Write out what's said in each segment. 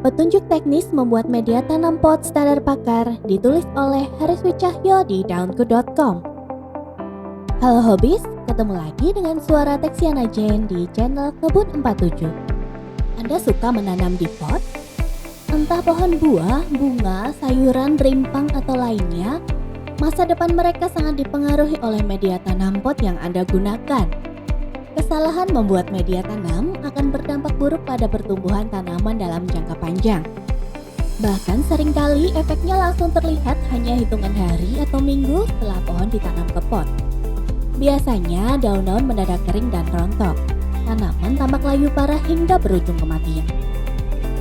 Petunjuk teknis membuat media tanam pot standar pakar ditulis oleh Haris Wicahyo di daunku.com. Halo hobis, ketemu lagi dengan suara Texiana Jane di channel Kebun 47. Anda suka menanam di pot? Entah pohon buah, bunga, sayuran, rimpang atau lainnya, masa depan mereka sangat dipengaruhi oleh media tanam pot yang Anda gunakan. Kesalahan membuat media tanam akan berdampak buruk pada pertumbuhan tanaman dalam jangka panjang. Bahkan seringkali efeknya langsung terlihat hanya hitungan hari atau minggu setelah pohon ditanam ke pot. Biasanya daun-daun mendadak kering dan rontok. Tanaman tampak layu parah hingga berujung kematian.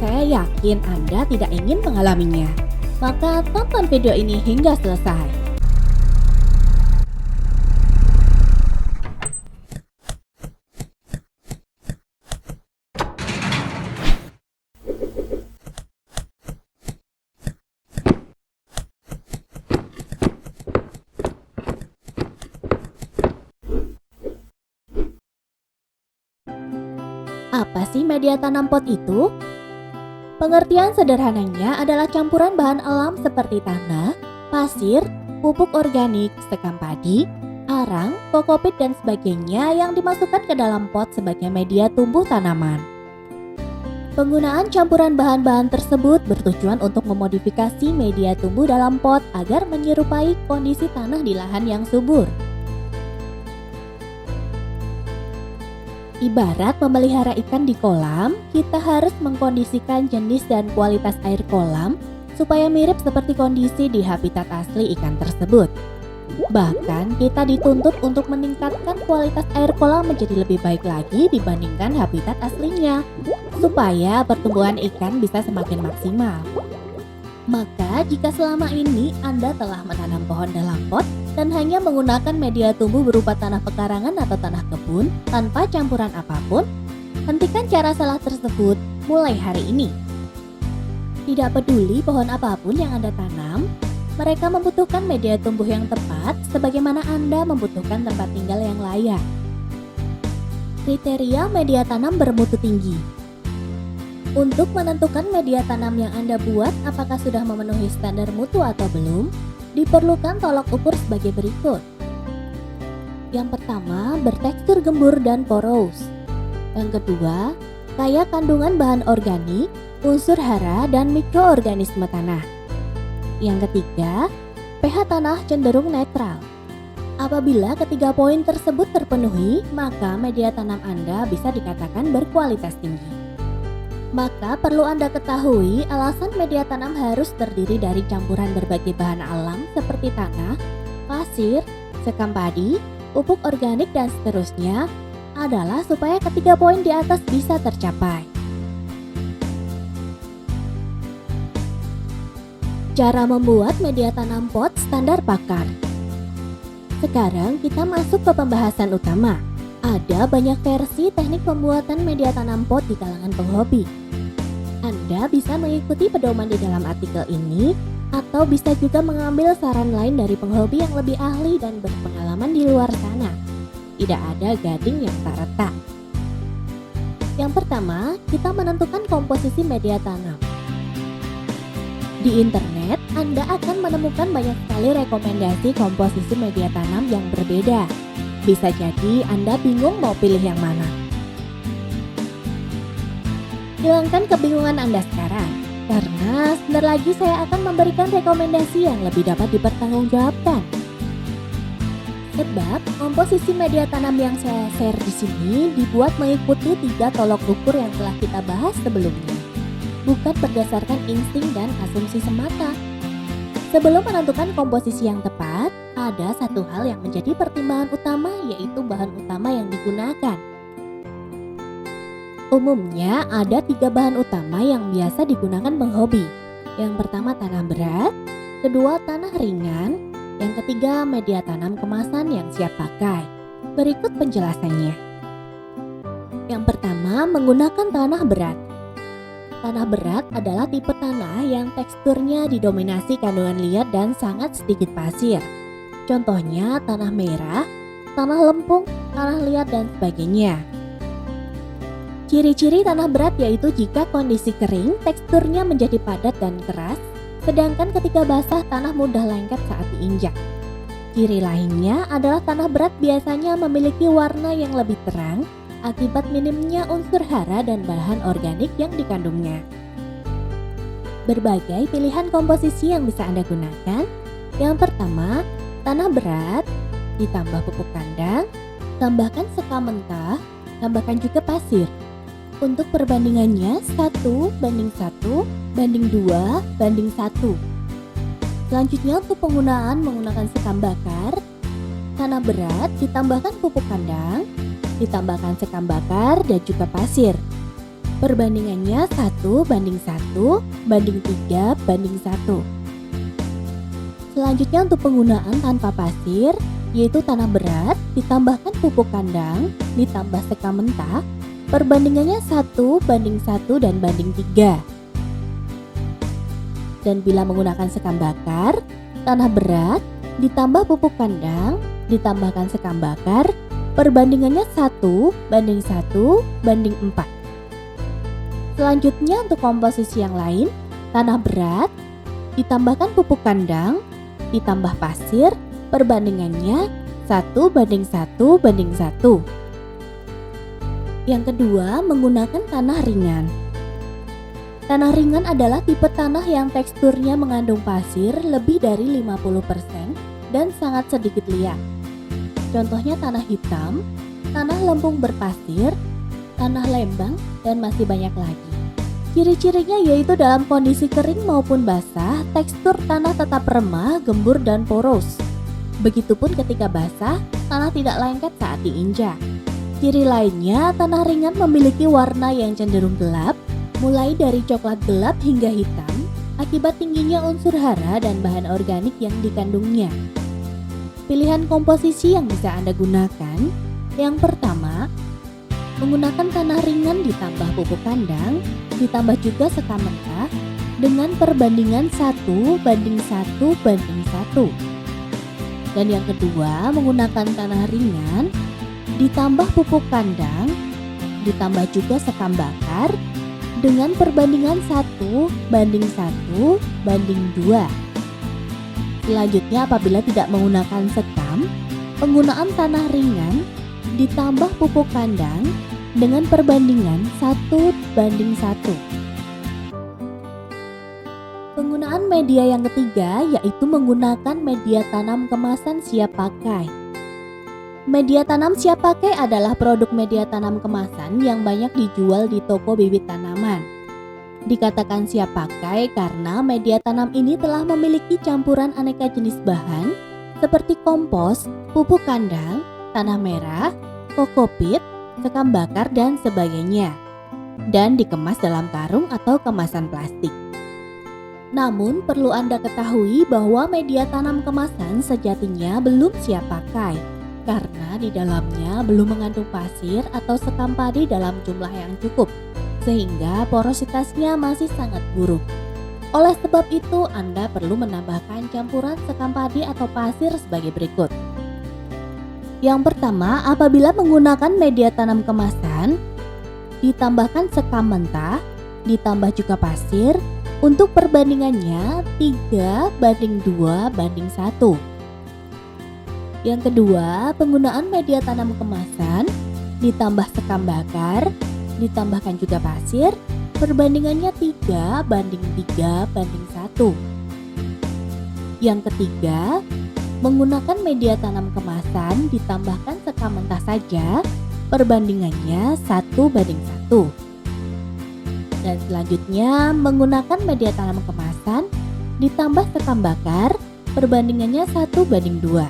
Saya yakin Anda tidak ingin mengalaminya. Maka tonton video ini hingga selesai. Apa sih media tanam pot itu? Pengertian sederhananya adalah campuran bahan alam seperti tanah, pasir, pupuk organik, sekam padi, arang, kokopit dan sebagainya yang dimasukkan ke dalam pot sebagai media tumbuh tanaman. Penggunaan campuran bahan-bahan tersebut bertujuan untuk memodifikasi media tumbuh dalam pot agar menyerupai kondisi tanah di lahan yang subur. Ibarat memelihara ikan di kolam, kita harus mengkondisikan jenis dan kualitas air kolam supaya mirip seperti kondisi di habitat asli ikan tersebut. Bahkan kita dituntut untuk meningkatkan kualitas air kolam menjadi lebih baik lagi dibandingkan habitat aslinya, supaya pertumbuhan ikan bisa semakin maksimal. Maka jika selama ini Anda telah menanam pohon dalam pot dan hanya menggunakan media tumbuh berupa tanah pekarangan atau tanah kebun tanpa campuran apapun, hentikan cara salah tersebut mulai hari ini. Tidak peduli pohon apapun yang Anda tanam, mereka membutuhkan media tumbuh yang tepat sebagaimana Anda membutuhkan tempat tinggal yang layak. Kriteria media tanam bermutu tinggi. Untuk menentukan media tanam yang Anda buat apakah sudah memenuhi standar mutu atau belum, diperlukan tolok ukur sebagai berikut. Yang pertama, bertekstur gembur dan poros. Yang kedua, kaya kandungan bahan organik, unsur hara, dan mikroorganisme tanah. Yang ketiga, pH tanah cenderung netral. Apabila ketiga poin tersebut terpenuhi, maka media tanam Anda bisa dikatakan berkualitas tinggi. Maka perlu Anda ketahui alasan media tanam harus terdiri dari campuran berbagai bahan alam seperti tanah, pasir, sekam padi, pupuk organik dan seterusnya adalah supaya ketiga poin di atas bisa tercapai. Cara membuat media tanam pot standar pakar. Sekarang kita masuk ke pembahasan utama. Ada banyak versi teknik pembuatan media tanam pot di kalangan penghobi. Anda bisa mengikuti pedoman di dalam artikel ini atau bisa juga mengambil saran lain dari penghobi yang lebih ahli dan berpengalaman di luar sana. Tidak ada gading yang tak retak. Yang pertama, kita menentukan komposisi media tanam. Di internet, Anda akan menemukan banyak sekali rekomendasi komposisi media tanam yang berbeda. Bisa jadi Anda bingung mau pilih yang mana. Hilangkan kebingungan Anda sekarang, karena sebentar lagi saya akan memberikan rekomendasi yang lebih dapat dipertanggungjawabkan. Sebab komposisi media tanam yang saya share di sini dibuat mengikuti 3 tolok ukur yang telah kita bahas sebelumnya, bukan berdasarkan insting dan asumsi semata. Sebelum menentukan komposisi yang tepat, ada satu hal yang menjadi pertimbangan utama, yaitu bahan utama yang digunakan. Umumnya ada 3 bahan utama yang biasa digunakan penghobi. Yang pertama tanah berat, kedua tanah ringan, yang ketiga media tanam kemasan yang siap pakai. Berikut penjelasannya. Yang pertama, menggunakan tanah berat. Tanah berat adalah tipe tanah yang teksturnya didominasi kandungan liat dan sangat sedikit pasir. Contohnya tanah merah, tanah lempung, tanah liat dan sebagainya. Ciri-ciri tanah berat yaitu jika kondisi kering, teksturnya menjadi padat dan keras, sedangkan ketika basah tanah mudah lengket saat diinjak. Ciri lainnya adalah tanah berat biasanya memiliki warna yang lebih terang akibat minimnya unsur hara dan bahan organik yang dikandungnya. Berbagai pilihan komposisi yang bisa Anda gunakan. Yang pertama, tanah berat, ditambah pupuk kandang, tambahkan sekam mentah, tambahkan juga pasir. Untuk perbandingannya 1:1:2:1. Selanjutnya untuk menggunakan sekam bakar, tanah berat ditambahkan pupuk kandang, ditambahkan sekam bakar dan juga pasir. Perbandingannya 1:1:3:1. Selanjutnya untuk penggunaan tanpa pasir, yaitu tanah berat ditambahkan pupuk kandang, ditambah sekam mentah. Perbandingannya 1:1:3. Dan bila menggunakan sekam bakar, tanah berat ditambah pupuk kandang, ditambahkan sekam bakar, perbandingannya 1:1:4. Selanjutnya untuk komposisi yang lain, tanah berat ditambahkan pupuk kandang, ditambah pasir, perbandingannya 1:1:1. Yang kedua, menggunakan tanah ringan. Tanah ringan adalah tipe tanah yang teksturnya mengandung pasir lebih dari 50% dan sangat sedikit liat. Contohnya tanah hitam, tanah lempung berpasir, tanah lembang, dan masih banyak lagi. Ciri-cirinya yaitu dalam kondisi kering maupun basah, tekstur tanah tetap remah, gembur, dan poros. Begitupun ketika basah, tanah tidak lengket saat diinjak. Ciri lainnya, tanah ringan memiliki warna yang cenderung gelap, mulai dari coklat gelap hingga hitam, akibat tingginya unsur hara dan bahan organik yang dikandungnya. Pilihan komposisi yang bisa Anda gunakan, yang pertama, menggunakan tanah ringan ditambah pupuk kandang, ditambah juga sekam mentah, dengan perbandingan 1:1:1. Dan yang kedua, menggunakan tanah ringan, ditambah pupuk kandang, ditambah juga sekam bakar, dengan perbandingan 1:1:2. Selanjutnya apabila tidak menggunakan sekam, penggunaan tanah ringan ditambah pupuk kandang dengan perbandingan 1:1. Penggunaan media yang ketiga yaitu menggunakan media tanam kemasan siap pakai. Media tanam siap pakai adalah produk media tanam kemasan yang banyak dijual di toko bibit tanaman. Dikatakan siap pakai karena media tanam ini telah memiliki campuran aneka jenis bahan seperti kompos, pupuk kandang, tanah merah, kokopit, sekam bakar, dan sebagainya, dan dikemas dalam karung atau kemasan plastik. Namun perlu Anda ketahui bahwa media tanam kemasan sejatinya belum siap pakai, karena di dalamnya belum mengandung pasir atau sekam padi dalam jumlah yang cukup, sehingga porositasnya masih sangat buruk. Oleh sebab itu, Anda perlu menambahkan campuran sekam padi atau pasir sebagai berikut. Yang pertama, apabila menggunakan media tanam kemasan, ditambahkan sekam mentah, ditambah juga pasir, untuk perbandingannya 3:2:1. Yang kedua, penggunaan media tanam kemasan, ditambah sekam bakar, ditambahkan juga pasir, perbandingannya 3:3:1. Yang ketiga, menggunakan media tanam kemasan ditambahkan sekam mentah saja, perbandingannya 1:1. Dan selanjutnya menggunakan media tanam kemasan ditambah sekam bakar, perbandingannya 1:2.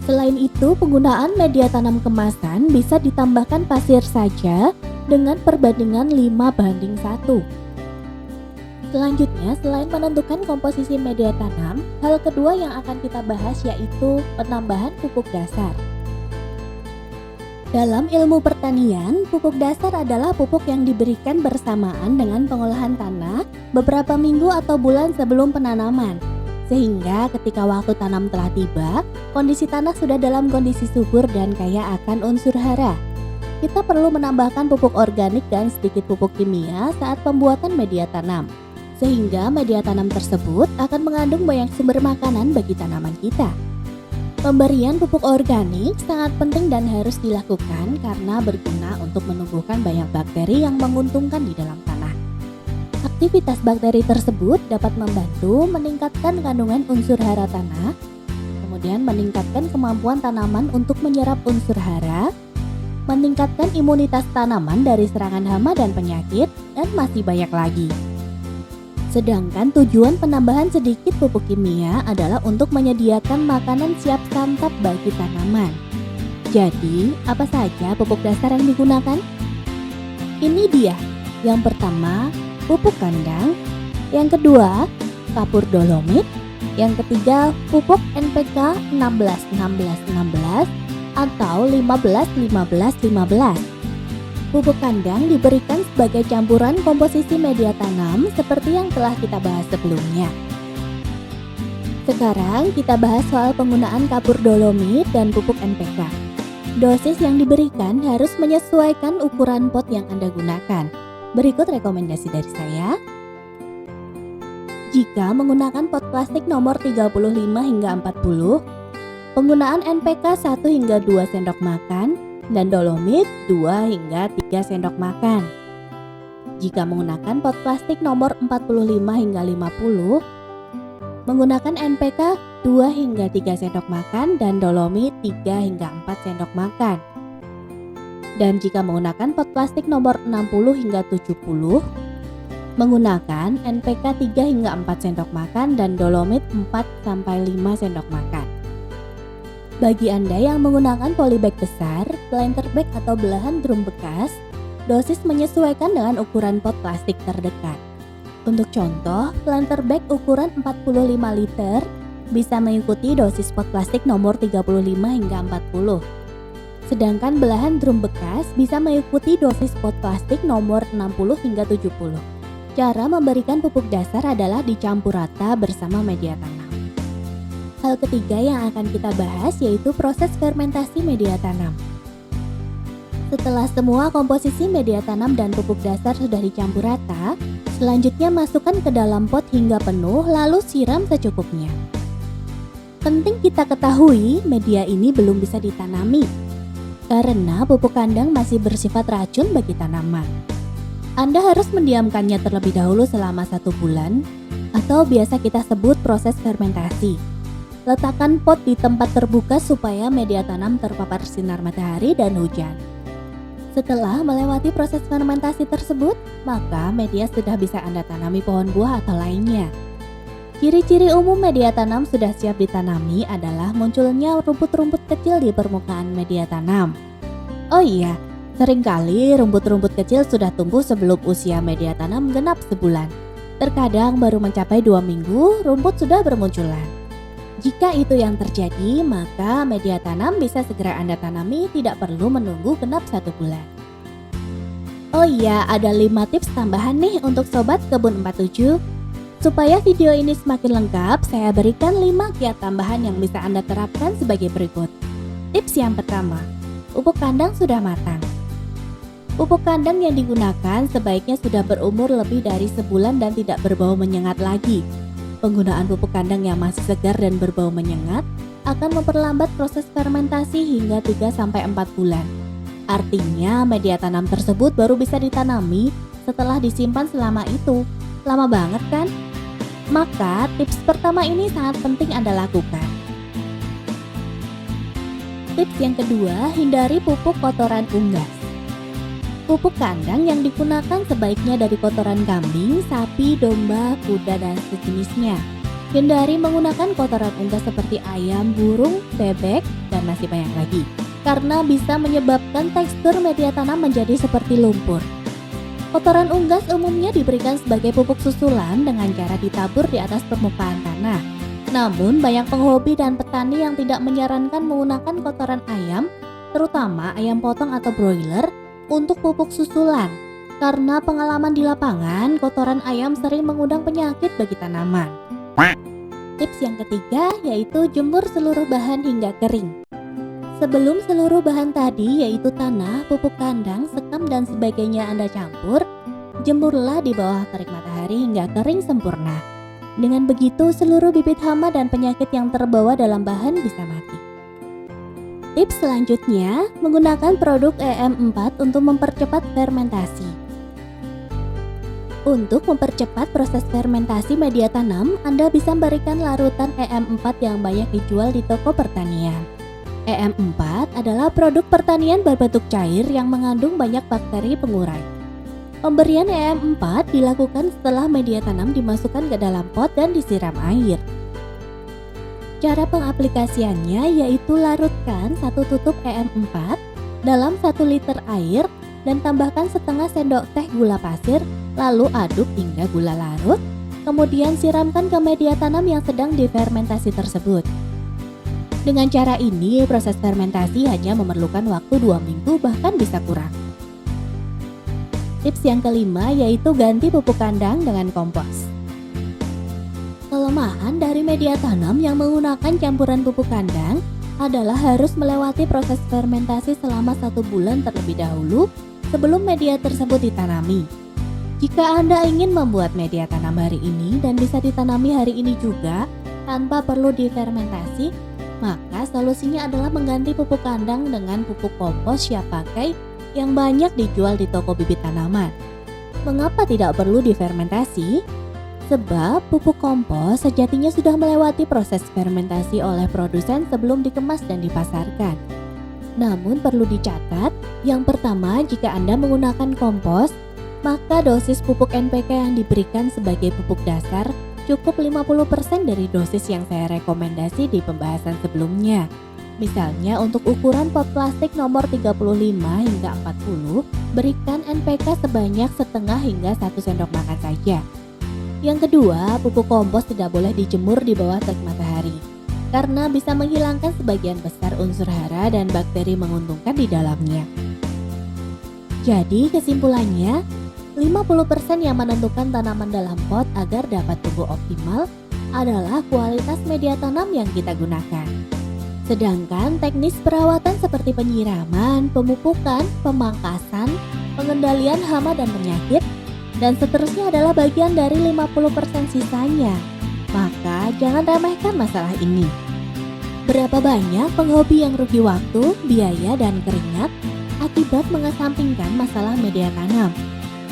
Selain itu, penggunaan media tanam kemasan bisa ditambahkan pasir saja dengan perbandingan 5:1. Selanjutnya, selain menentukan komposisi media tanam, hal kedua yang akan kita bahas yaitu penambahan pupuk dasar. Dalam ilmu pertanian, pupuk dasar adalah pupuk yang diberikan bersamaan dengan pengolahan tanah beberapa minggu atau bulan sebelum penanaman. Sehingga ketika waktu tanam telah tiba, kondisi tanah sudah dalam kondisi subur dan kaya akan unsur hara. kita perlu menambahkan pupuk organik dan sedikit pupuk kimia saat pembuatan media tanam. Sehingga media tanam tersebut akan mengandung banyak sumber makanan bagi tanaman kita. Pemberian pupuk organik sangat penting dan harus dilakukan karena berguna untuk menumbuhkan banyak bakteri yang menguntungkan di dalam tanah. Aktivitas bakteri tersebut dapat membantu meningkatkan kandungan unsur hara tanah, kemudian meningkatkan kemampuan tanaman untuk menyerap unsur hara, meningkatkan imunitas tanaman dari serangan hama dan penyakit, dan masih banyak lagi. Sedangkan tujuan penambahan sedikit pupuk kimia adalah untuk menyediakan makanan siap santap bagi tanaman. Jadi, apa saja pupuk dasar yang digunakan? Ini dia. Yang pertama, pupuk kandang. Yang kedua, kapur dolomit. Yang ketiga, pupuk NPK 16-16-16 atau 15-15-15. Pupuk kandang diberikan sebagai campuran komposisi media tanam seperti yang telah kita bahas sebelumnya. Sekarang kita bahas soal penggunaan kapur dolomit dan pupuk NPK. Dosis yang diberikan harus menyesuaikan ukuran pot yang Anda gunakan. Berikut rekomendasi dari saya. Jika menggunakan pot plastik nomor 35 hingga 40, penggunaan NPK 1 hingga 2 sendok makan dan dolomit 2 hingga 3 sendok makan. Jika menggunakan pot plastik nomor 45 hingga 50, menggunakan NPK 2 hingga 3 sendok makan dan dolomit 3 hingga 4 sendok makan. Dan jika menggunakan pot plastik nomor 60 hingga 70, menggunakan NPK 3 hingga 4 sendok makan dan dolomit 4 sampai 5 sendok makan. Bagi Anda yang menggunakan polybag besar, planter bag atau belahan drum bekas, dosis menyesuaikan dengan ukuran pot plastik terdekat. Untuk contoh, planter bag ukuran 45 liter bisa mengikuti dosis pot plastik nomor 35 hingga 40. Sedangkan belahan drum bekas bisa mengikuti dosis pot plastik nomor 60 hingga 70. Cara memberikan pupuk dasar adalah dicampur rata bersama media tanam. Hal ketiga yang akan kita bahas yaitu proses fermentasi media tanam. Setelah semua komposisi media tanam dan pupuk dasar sudah dicampur rata, selanjutnya masukkan ke dalam pot hingga penuh lalu siram secukupnya. Penting kita ketahui media ini belum bisa ditanami karena pupuk kandang masih bersifat racun bagi tanaman. Anda harus mendiamkannya terlebih dahulu selama 1 bulan atau biasa kita sebut proses fermentasi. Letakkan pot di tempat terbuka supaya media tanam terpapar sinar matahari dan hujan. Setelah melewati proses fermentasi tersebut, maka media sudah bisa Anda tanami pohon buah atau lainnya. Ciri-ciri umum media tanam sudah siap ditanami adalah munculnya rumput-rumput kecil di permukaan media tanam. Oh iya, seringkali rumput-rumput kecil sudah tumbuh sebelum usia media tanam genap sebulan. Terkadang baru mencapai 2 minggu, rumput sudah bermunculan. Jika itu yang terjadi, maka media tanam bisa segera Anda tanami, tidak perlu menunggu genap 1 bulan. Oh iya, ada 5 tips tambahan nih untuk Sobat Kebun 47. Supaya video ini semakin lengkap, saya berikan 5 kiat tambahan yang bisa Anda terapkan sebagai berikut. Tips yang pertama, pupuk kandang sudah matang. Pupuk kandang yang digunakan sebaiknya sudah berumur lebih dari sebulan dan tidak berbau menyengat lagi. Penggunaan pupuk kandang yang masih segar dan berbau menyengat akan memperlambat proses fermentasi hingga 3-4 bulan. Artinya media tanam tersebut baru bisa ditanami setelah disimpan selama itu. Lama banget kan? Maka tips pertama ini sangat penting Anda lakukan. Tips yang kedua, hindari pupuk kotoran unggas. Pupuk kandang yang digunakan sebaiknya dari kotoran kambing, sapi, domba, kuda, dan sejenisnya. Hindari menggunakan kotoran unggas seperti ayam, burung, bebek, dan masih banyak lagi. Karena bisa menyebabkan tekstur media tanam menjadi seperti lumpur. Kotoran unggas umumnya diberikan sebagai pupuk susulan dengan cara ditabur di atas permukaan tanah. Namun banyak penghobi dan petani yang tidak menyarankan menggunakan kotoran ayam, terutama ayam potong atau broiler, untuk pupuk susulan, karena pengalaman di lapangan, kotoran ayam sering mengundang penyakit bagi tanaman. Tips yang ketiga yaitu jemur seluruh bahan hingga kering. Sebelum seluruh bahan tadi yaitu tanah, pupuk kandang, sekam dan sebagainya Anda campur, jemurlah di bawah terik matahari hingga kering sempurna. Dengan begitu seluruh bibit hama dan penyakit yang terbawa dalam bahan bisa mati. Tips selanjutnya, menggunakan produk EM4 untuk mempercepat fermentasi. Untuk mempercepat proses fermentasi media tanam, Anda bisa memberikan larutan EM4 yang banyak dijual di toko pertanian. EM4 adalah produk pertanian berbentuk cair yang mengandung banyak bakteri pengurai. Pemberian EM4 dilakukan setelah media tanam dimasukkan ke dalam pot dan disiram air. Cara pengaplikasiannya yaitu larutkan 1 tutup EM4 dalam 1 liter air dan tambahkan setengah sendok teh gula pasir, lalu aduk hingga gula larut, kemudian siramkan ke media tanam yang sedang difermentasi tersebut. Dengan cara ini, proses fermentasi hanya memerlukan waktu 2 minggu bahkan bisa kurang. Tips yang kelima yaitu ganti pupuk kandang dengan kompos. Kelemahan dari media tanam yang menggunakan campuran pupuk kandang adalah harus melewati proses fermentasi selama 1 bulan terlebih dahulu sebelum media tersebut ditanami. Jika Anda ingin membuat media tanam hari ini dan bisa ditanami hari ini juga tanpa perlu difermentasi, maka solusinya adalah mengganti pupuk kandang dengan pupuk kompos siap pakai yang banyak dijual di toko bibit tanaman. Mengapa tidak perlu difermentasi? Sebab pupuk kompos sejatinya sudah melewati proses fermentasi oleh produsen sebelum dikemas dan dipasarkan. Namun perlu dicatat, yang pertama jika Anda menggunakan kompos, maka dosis pupuk NPK yang diberikan sebagai pupuk dasar cukup 50% dari dosis yang saya rekomendasi di pembahasan sebelumnya. Misalnya untuk ukuran pot plastik nomor 35 hingga 40, berikan NPK sebanyak setengah hingga 1 sendok makan saja. Yang kedua, pupuk kompos tidak boleh dijemur di bawah terik matahari, karena bisa menghilangkan sebagian besar unsur hara dan bakteri menguntungkan di dalamnya. Jadi kesimpulannya, 50% yang menentukan tanaman dalam pot agar dapat tumbuh optimal adalah kualitas media tanam yang kita gunakan. Sedangkan teknis perawatan seperti penyiraman, pemupukan, pemangkasan, pengendalian hama dan penyakit, dan seterusnya adalah bagian dari 50% sisanya. Maka jangan remehkan masalah ini. Berapa banyak penghobi yang rugi waktu, biaya, dan keringat akibat mengesampingkan masalah media tanam.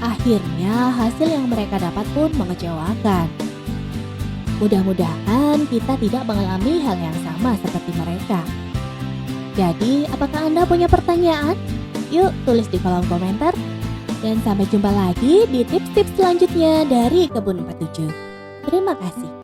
Akhirnya hasil yang mereka dapat pun mengecewakan. Mudah-mudahan kita tidak mengalami hal yang sama seperti mereka. Jadi, apakah Anda punya pertanyaan? Yuk tulis di kolom komentar. Dan sampai jumpa lagi di tips-tips selanjutnya dari Kebun 47. Terima kasih.